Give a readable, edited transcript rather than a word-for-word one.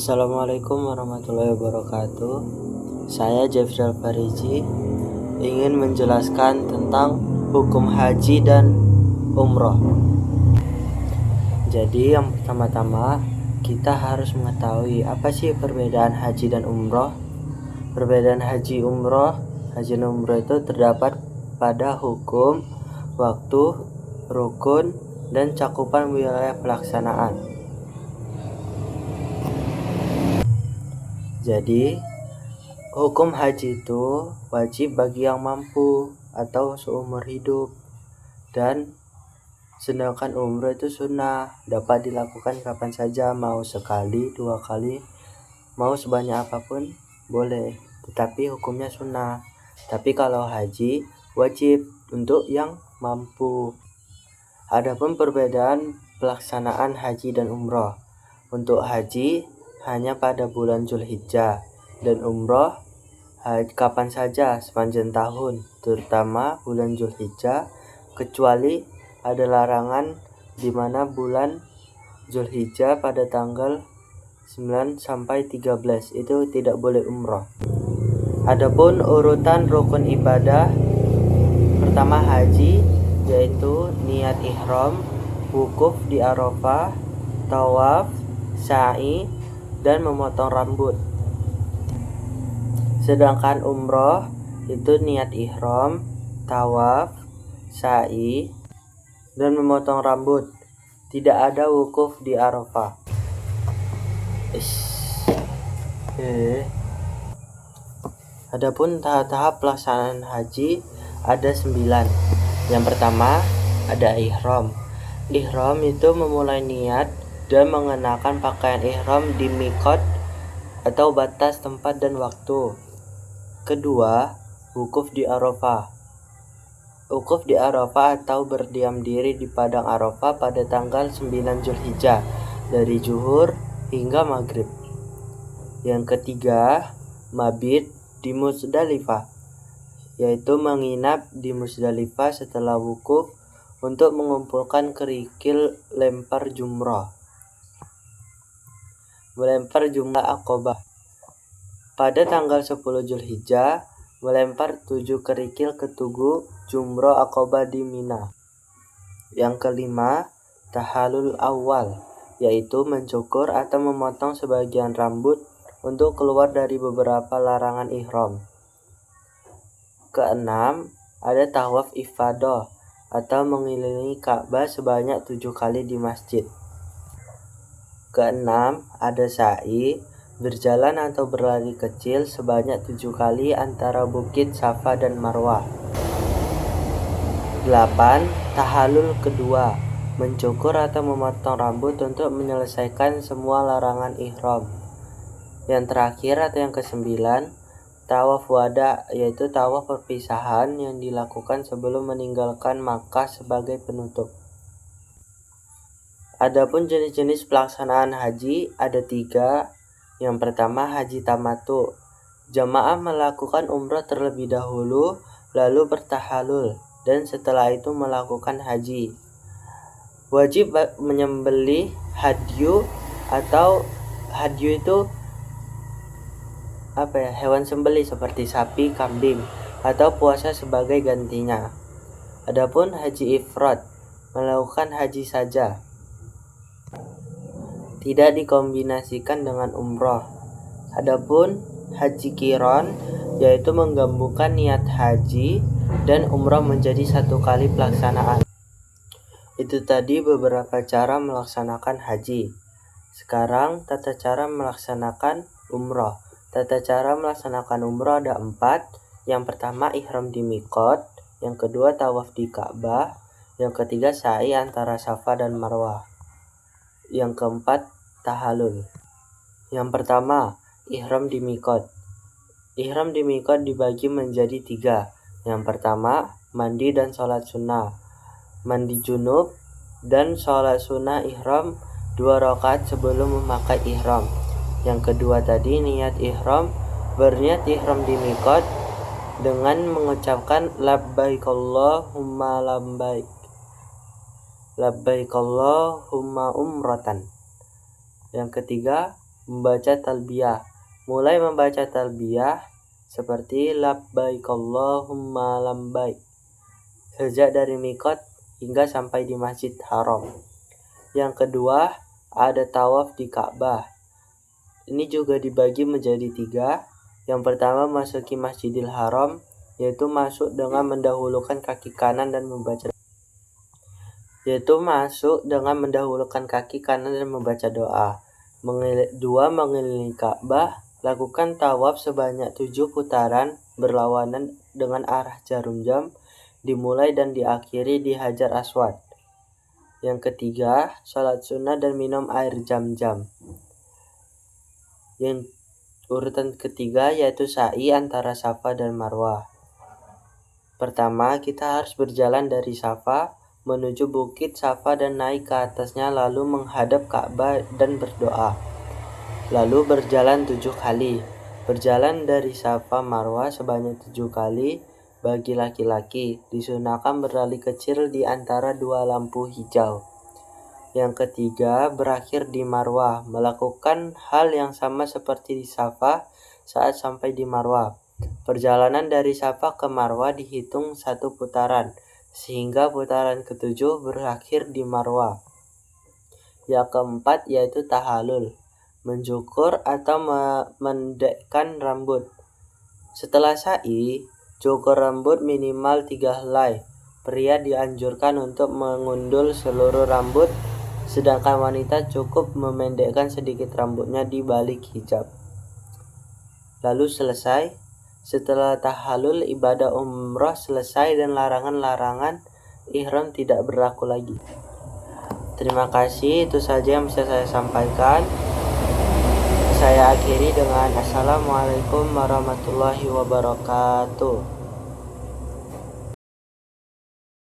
Assalamualaikum warahmatullahi wabarakatuh. Saya Jefril Fariji ingin menjelaskan tentang hukum haji dan umroh. Jadi yang pertama-tama kita harus mengetahui apa sih perbedaan haji dan umroh. Perbedaan haji dan umroh itu terdapat pada hukum, waktu, rukun, dan cakupan wilayah pelaksanaan. Jadi, hukum haji itu wajib bagi yang mampu atau seumur hidup, dan sedangkan umroh itu sunnah, dapat dilakukan kapan saja, mau sekali, 2 kali, mau sebanyak apapun boleh, tetapi hukumnya sunnah. Tapi kalau haji wajib untuk yang mampu. Adapun perbedaan pelaksanaan haji dan umroh. Untuk haji hanya pada bulan Zulhijjah, dan umroh kapan saja sepanjang tahun, terutama bulan Zulhijjah, kecuali ada larangan di mana bulan Zulhijjah pada tanggal 9 sampai 13 itu tidak boleh umroh. Adapun urutan rukun ibadah, pertama haji, yaitu niat ihram, wukuf di Arafah, tawaf, sa'i, dan memotong rambut. Sedangkan umroh itu niat ihram, tawaf, sa'i, dan memotong rambut. Tidak ada wukuf di Arafah. Adapun tahap-tahap pelaksanaan haji ada 9. Yang pertama ada ihram. Ihram itu memulai niat dan mengenakan pakaian ihram di miqat atau batas tempat dan waktu. Kedua, wukuf di Arafah. Wukuf di Arafah atau berdiam diri di padang Arafah pada tanggal 9 Zulhijjah dari zuhur hingga maghrib. Yang ketiga, mabit di Muzdalifah, yaitu menginap di Muzdalifah setelah wukuf untuk mengumpulkan kerikil lempar jumrah. Melempar jumlah Aqabah. Pada tanggal 10 Zulhijjah, melempar 7 kerikil ke tugu jumrah Aqabah di Mina. Yang kelima, tahallul awal, yaitu mencukur atau memotong sebagian rambut untuk keluar dari beberapa larangan ihram. Keenam, ada tawaf ifadah atau mengelilingi Ka'bah sebanyak 7 kali di masjid. Keenam, ada sa'i, berjalan atau berlari kecil sebanyak 7 kali antara bukit Safa dan Marwah. 8. Tahallul kedua, mencukur atau memotong rambut untuk menyelesaikan semua larangan ihram. Yang terakhir atau yang ke-9, tawaf wada, yaitu tawaf perpisahan yang dilakukan sebelum meninggalkan Makkah sebagai penutup. Adapun jenis-jenis pelaksanaan haji ada 3. Yang pertama, haji tamattu. Jamaah melakukan umrah terlebih dahulu, lalu bertahalul, dan setelah itu melakukan haji. Wajib menyembelih hadyu, atau hadyu itu hewan sembelih seperti sapi, kambing, atau puasa sebagai gantinya. Adapun haji ifrad, melakukan haji saja, tidak dikombinasikan dengan umroh. Adapun haji qiran, yaitu menggabungkan niat haji dan umroh menjadi satu kali pelaksanaan. Itu tadi beberapa cara melaksanakan haji. Sekarang tata cara melaksanakan umroh. Tata cara melaksanakan umroh ada 4. Yang pertama, ihram di miqat. Yang kedua, tawaf di Ka'bah. Yang ketiga, sa'i antara Safa dan Marwah. Yang keempat, tahallul. Yang pertama, ihram di miqat. Ihram di miqat dibagi menjadi 3. Yang pertama, mandi dan sholat sunnah. Mandi junub dan sholat sunnah ihram 2 rakaat sebelum memakai ihram. Yang kedua tadi niat ihram, berniat ihram di miqat dengan mengucapkan labbaik Allahumma labbaik, labbaik Allahumma umratan. Yang ketiga, membaca talbiyah. Mulai membaca talbiyah seperti labbaik Allahumma labbaik sejak dari mikot hingga sampai di Masjid Haram. Yang kedua, ada tawaf di Ka'bah. Ini juga dibagi menjadi 3. Yang pertama, masuki Masjidil Haram, yaitu masuk dengan mendahulukan kaki kanan dan membaca doa. Dua, mengelilingi Ka'bah, lakukan tawaf sebanyak 7 putaran berlawanan dengan arah jarum jam, dimulai dan diakhiri di Hajar Aswad. Yang ketiga, sholat sunnah dan minum air jam-jam. Yang urutan ketiga yaitu sa'i antara Safa dan Marwah. Pertama, kita harus berjalan dari Safa menuju bukit Safa dan naik ke atasnya, lalu menghadap Ka'bah dan berdoa. Lalu berjalan 7 kali. Berjalan dari Safa Marwah sebanyak 7 kali. Bagi laki-laki, disunahkan berlari kecil di antara 2 lampu hijau. Yang ketiga, berakhir di Marwah, melakukan hal yang sama seperti di Safa saat sampai di Marwah. Perjalanan dari Safa ke Marwah dihitung 1 putaran, sehingga putaran ke-7 berakhir di Marwah. Yang keempat yaitu tahallul, mencukur atau memendekkan rambut. Setelah sa'i, cukur rambut minimal 3 helai. Pria dianjurkan untuk mengundul seluruh rambut, sedangkan wanita cukup memendekkan sedikit rambutnya di balik hijab. Lalu selesai. Setelah tahallul, ibadah umrah selesai dan larangan-larangan ihram tidak berlaku lagi. Terima kasih, itu saja yang bisa saya sampaikan. Saya akhiri dengan Assalamualaikum warahmatullahi wabarakatuh.